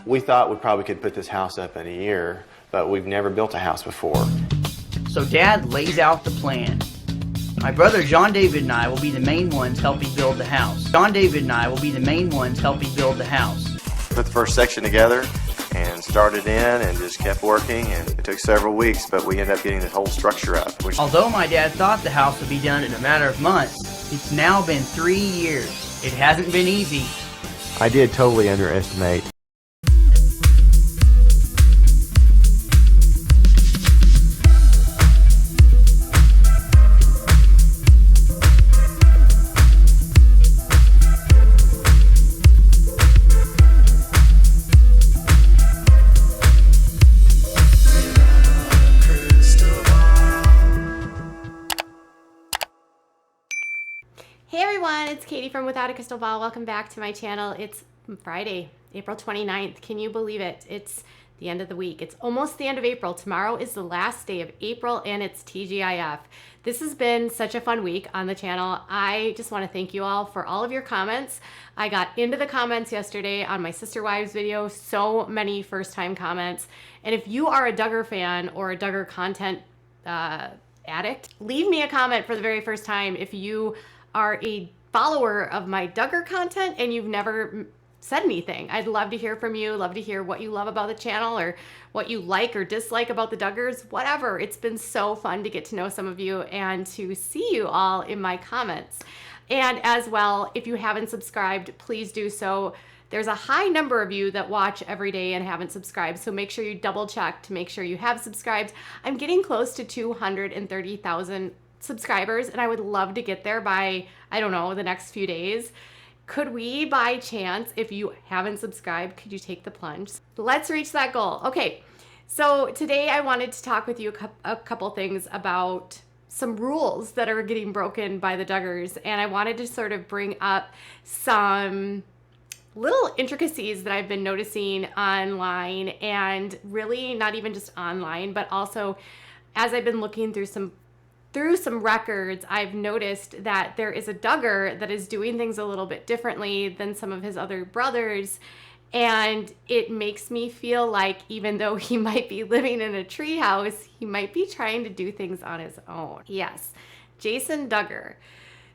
We thought we probably could put this house up in a year, but we've never built a house before. So Dad lays out the plan. My brother John David and I will be the main ones helping build the house. John David and I will be the main ones helping build the house. Put the first section together and started in and just kept working, and it took several weeks, but we ended up getting the whole structure up. Although my dad thought the house would be done in a matter of months, it's now been 3 years. It hasn't been easy. I did totally underestimate. Hey everyone, it's Katie from Without a Crystal Ball. Welcome back to my channel. It's Friday, April 29th. Can you believe it? It's the end of the week. It's almost the end of April. Tomorrow is the last day of April and it's TGIF. This has been such a fun week on the channel. I just want to thank you all for all of your comments. I got into the comments yesterday on my Sister Wives video. So many first-time comments. And if you are a Duggar fan or a Duggar content addict, leave me a comment for the very first time if you are a follower of my Duggar content and you've never said anything. I'd love to hear from you, love to hear what you love about the channel or what you like or dislike about the Duggars, whatever. It's been so fun to get to know some of you and to see you all in my comments. And as well, if you haven't subscribed, please do so. There's a high number of you that watch every day and haven't subscribed, so make sure you double check to make sure you have subscribed. I'm getting close to 230,000 subscribers and I would love to get there by, I don't know, the next few days. Could we, by chance, if you haven't subscribed, could you take the plunge? Let's reach that goal. Okay, so today I wanted to talk with you a couple things about some rules that are getting broken by the Duggars, and I wanted to sort of bring up some little intricacies that I've been noticing online, and really not even just online, but also as I've been looking through some records, I've noticed that there is a Duggar that is doing things a little bit differently than some of his other brothers. And it makes me feel like even though he might be living in a treehouse, he might be trying to do things on his own. Yes, Jason Duggar.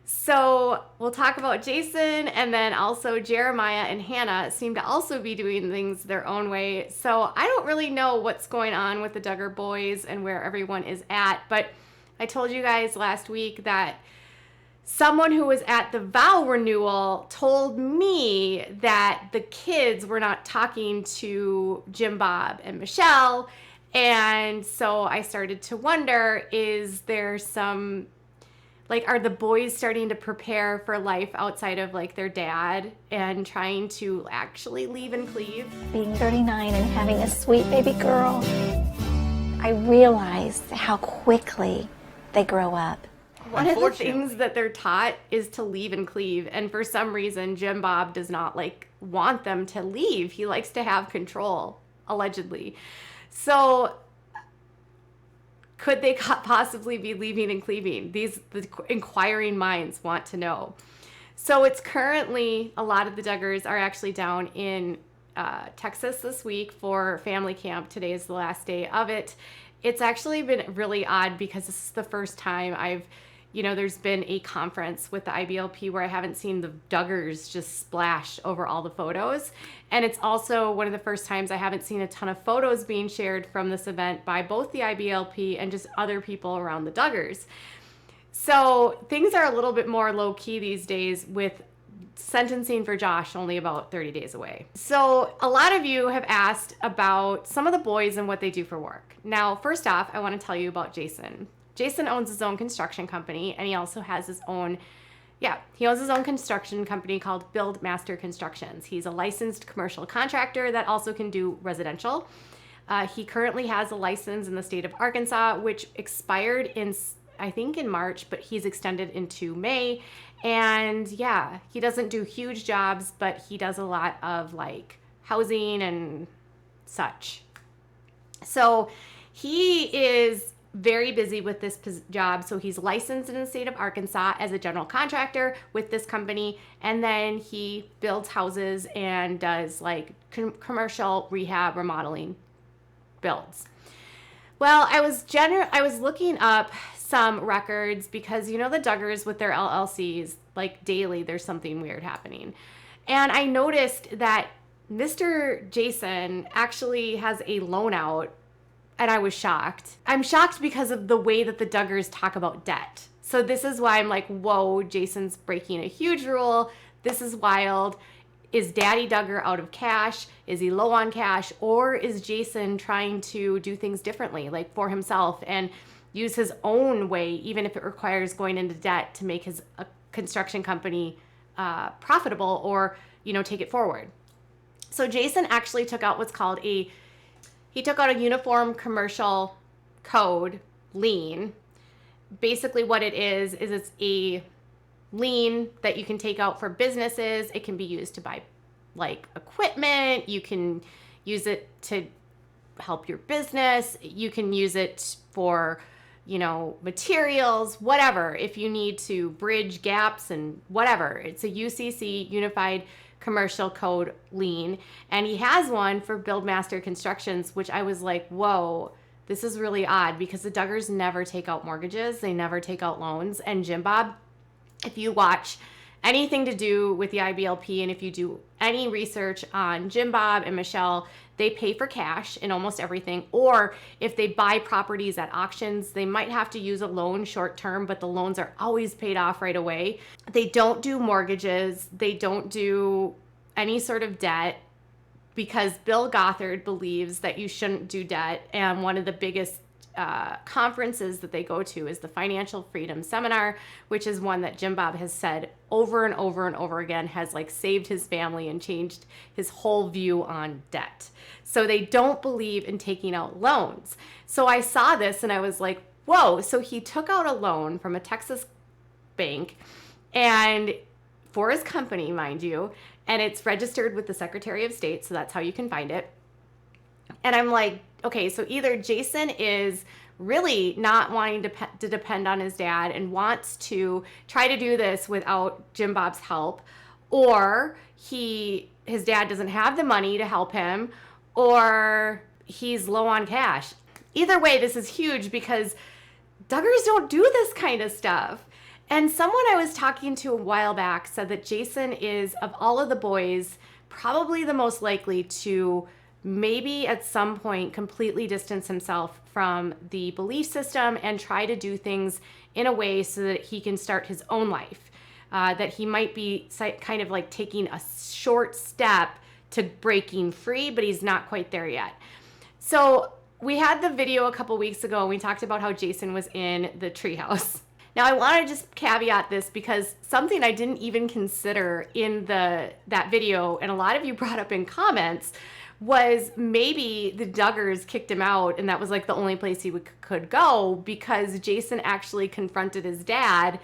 So we'll talk about Jason, and then also Jeremiah and Hannah seem to also be doing things their own way. So I don't really know what's going on with the Duggar boys and where everyone is at, but I told you guys last week that someone who was at the vow renewal told me that the kids were not talking to Jim Bob and Michelle. And so I started to wonder, is there some, like, are the boys starting to prepare for life outside of like their dad and trying to actually leave and cleave? Being 39 and having a sweet baby girl, I realized how quickly they grow up. One of the things that they're taught is to leave and cleave, and for some reason Jim Bob does not want them to leave. He likes to have control, allegedly. So could they possibly be leaving and cleaving? The inquiring minds want to know. So it's currently, a lot of the Duggars are actually down in Texas this week for family camp. Today is the last day of it. It's actually been really odd because this is the first time there's been a conference with the IBLP where I haven't seen the Duggars just splash over all the photos. And it's also one of the first times I haven't seen a ton of photos being shared from this event by both the IBLP and just other people around the Duggars. So things are a little bit more low key these days, with sentencing for Josh only about 30 days away. So a lot of you have asked about some of the boys and what they do for work. Now, first off, I want to tell you about Jason. Jason owns his own construction company, and he also has his own, he owns his own construction company called Build Master Constructions. He's a licensed commercial contractor that also can do residential. He currently has a license in the state of Arkansas, which expired I think in March, but he's extended into May. And yeah, he doesn't do huge jobs, but he does a lot of like housing and such. So he is very busy with this job. So he's licensed in the state of Arkansas as a general contractor with this company. And then he builds houses and does like commercial rehab remodeling builds. Well, I was looking up some records because, you know, the Duggars with their LLCs, like daily, there's something weird happening. And I noticed that Mr. Jason actually has a loan out, and I was shocked. I'm shocked because of the way that the Duggars talk about debt. So this is why I'm like, whoa, Jason's breaking a huge rule. This is wild. Is Daddy Duggar out of cash? Is he low on cash? Or is Jason trying to do things differently, like for himself, and use his own way, even if it requires going into debt to make his construction company profitable or, you know, take it forward? So Jason actually took out what's called he took out a uniform commercial code lien. Basically what it is it's a lien that you can take out for businesses. It can be used to buy like equipment. You can use it to help your business. You can use it for, you know, materials, whatever. If you need to bridge gaps and whatever. It's a UCC, Unified Commercial Code lien. And he has one for Buildmaster Constructions, which I was like, whoa, this is really odd because the Duggars never take out mortgages. They never take out loans. And Jim Bob, if you watch anything to do with the IBLP and if you do any research on Jim Bob and Michelle, they pay for cash in almost everything. Or if they buy properties at auctions, they might have to use a loan short term, but the loans are always paid off right away. They don't do mortgages. They don't do any sort of debt because Bill Gothard believes that you shouldn't do debt. And one of the biggest conferences that they go to is the Financial Freedom Seminar, which is one that Jim Bob has said over and over and over again has like saved his family and changed his whole view on debt. So they don't believe in taking out loans. So I saw this and I was like, whoa. So he took out a loan from a Texas bank and for his company, mind you, and it's registered with the Secretary of State. So that's how you can find it. And I'm like, okay, so either Jason is really not wanting to depend on his dad and wants to try to do this without Jim Bob's help, or his dad doesn't have the money to help him, or he's low on cash. Either way, this is huge because Duggars don't do this kind of stuff. And someone I was talking to a while back said that Jason is, of all of the boys, probably the most likely to maybe at some point completely distance himself from the belief system and try to do things in a way so that he can start his own life. That he might be kind of like taking a short step to breaking free, but he's not quite there yet. So we had the video a couple weeks ago and we talked about how Jason was in the treehouse. Now I want to just caveat this because something I didn't even consider in that video, and a lot of you brought up in comments, was maybe the Duggars kicked him out and that was like the only place he could go because Jason actually confronted his dad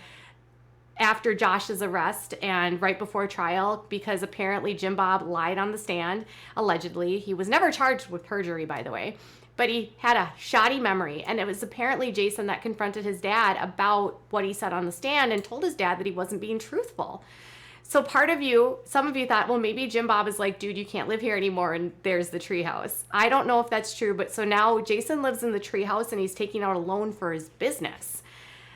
after Josh's arrest and right before trial because apparently Jim Bob lied on the stand, allegedly. He was never charged with perjury, by the way, but he had a shoddy memory. And it was apparently Jason that confronted his dad about what he said on the stand and told his dad that he wasn't being truthful. So some of you thought, well, maybe Jim Bob is like, dude, you can't live here anymore, and there's the treehouse. I don't know if that's true, but so now Jason lives in the treehouse and he's taking out a loan for his business.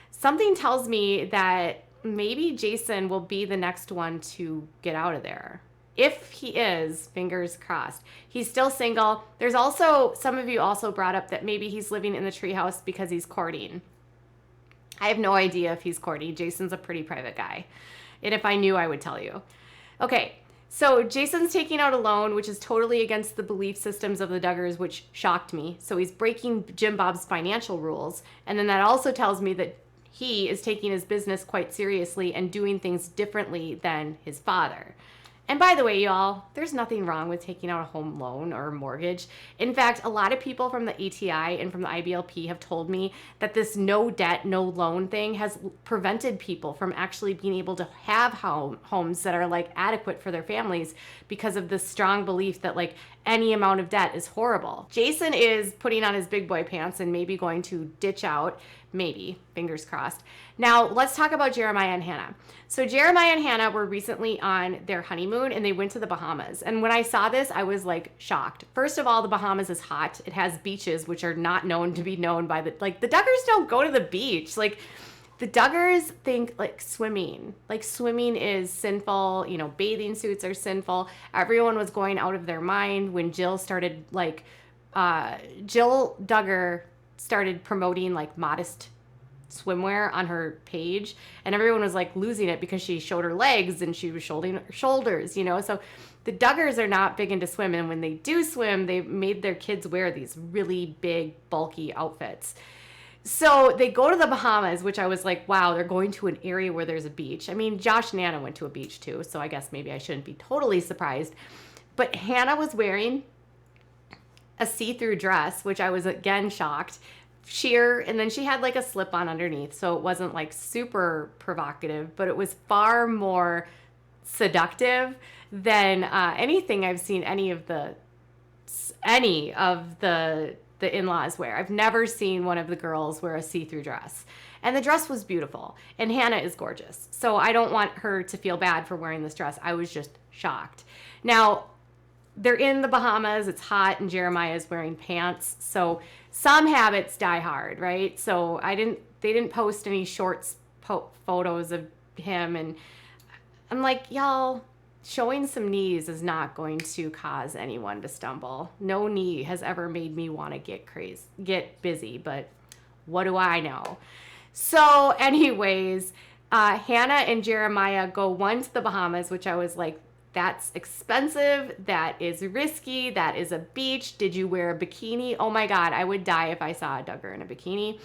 Something tells me that maybe Jason will be the next one to get out of there. If he is, fingers crossed. He's still single. There's also, some of you also brought up that maybe he's living in the treehouse because he's courting. I have no idea if he's courting. Jason's a pretty private guy. And if I knew, I would tell you. Okay, so Jason's taking out a loan, which is totally against the belief systems of the Duggars, which shocked me. So he's breaking Jim Bob's financial rules. And then that also tells me that he is taking his business quite seriously and doing things differently than his father. And by the way, y'all, there's nothing wrong with taking out a home loan or a mortgage. In fact, a lot of people from the ATI and from the IBLP have told me that this no debt, no loan thing has prevented people from actually being able to have homes that are like adequate for their families because of this strong belief that like any amount of debt is horrible. Jason is putting on his big boy pants and maybe going to ditch out, maybe, fingers crossed. Now, let's talk about Jeremiah and Hannah. So Jeremiah and Hannah were recently on their honeymoon and they went to the Bahamas. And when I saw this, I was like shocked. First of all, the Bahamas is hot. It has beaches, which are not known to be known by the Duggars don't go to the beach. Like, the Duggars think like swimming is sinful. You know, bathing suits are sinful. Everyone was going out of their mind when Jill Duggar started promoting like modest swimwear on her page, and everyone was like losing it because she showed her legs and she was showing her shoulders, you know. So the Duggars are not big into swim, and when they do swim, they made their kids wear these really big, bulky outfits. So they go to the Bahamas, which I was like, wow, they're going to an area where there's a beach. I mean, Josh and Anna went to a beach too, so I guess maybe I shouldn't be totally surprised. But Hannah was wearing a see-through dress, which I was again shocked. Sheer, and then she had like a slip-on underneath, so it wasn't like super provocative, but it was far more seductive than anything I've seen any of the in-laws wear. I've never seen one of the girls wear a see-through dress. And the dress was beautiful. And Hannah is gorgeous. So I don't want her to feel bad for wearing this dress. I was just shocked. Now, they're in the Bahamas. It's hot, and Jeremiah is wearing pants. So some habits die hard, right? So they didn't post any shorts photos of him. And I'm like, y'all, showing some knees is not going to cause anyone to stumble. No knee has ever made me want to get busy, but what do I know? So anyways, Hannah and Jeremiah go one to the Bahamas, which I was like, that's expensive, that is risky, that is a beach. Did you wear a bikini? Oh my God, I would die if I saw a Duggar in a bikini.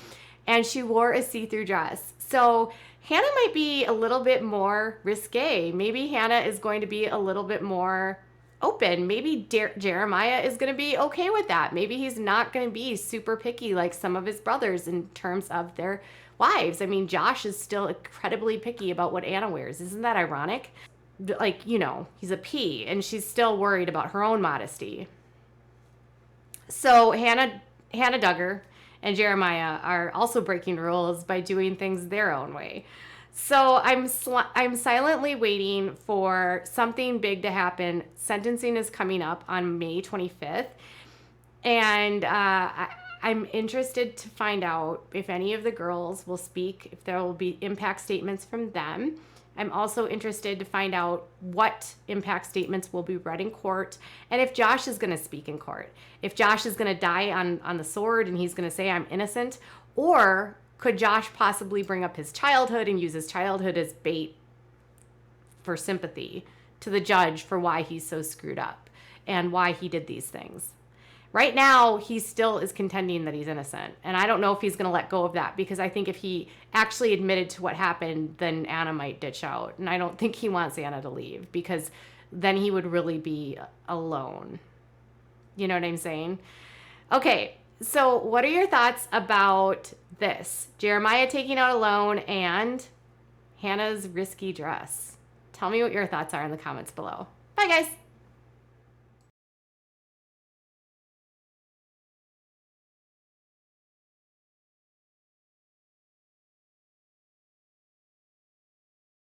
And she wore a see-through dress. So Hannah might be a little bit more risque. Maybe Hannah is going to be a little bit more open. Maybe Jeremiah is going to be okay with that. Maybe he's not going to be super picky like some of his brothers in terms of their wives. I mean, Josh is still incredibly picky about what Anna wears. Isn't that ironic? Like, you know, he's a P, and she's still worried about her own modesty. So Hannah Duggar and Jeremiah are also breaking rules by doing things their own way. So I'm silently waiting for something big to happen. Sentencing is coming up on May 25th. And I'm interested to find out if any of the girls will speak, if there will be impact statements from them. I'm also interested to find out what impact statements will be read in court, and if Josh is going to speak in court. If Josh is going to die on the sword and he's going to say, I'm innocent, or could Josh possibly bring up his childhood and use his childhood as bait for sympathy to the judge for why he's so screwed up and why he did these things? Right now, he still is contending that he's innocent. And I don't know if he's going to let go of that, because I think if he actually admitted to what happened, then Anna might ditch out. And I don't think he wants Anna to leave, because then he would really be alone. You know what I'm saying? Okay, so what are your thoughts about this? Jeremiah taking out a loan and Hannah's risky dress. Tell me what your thoughts are in the comments below. Bye, guys.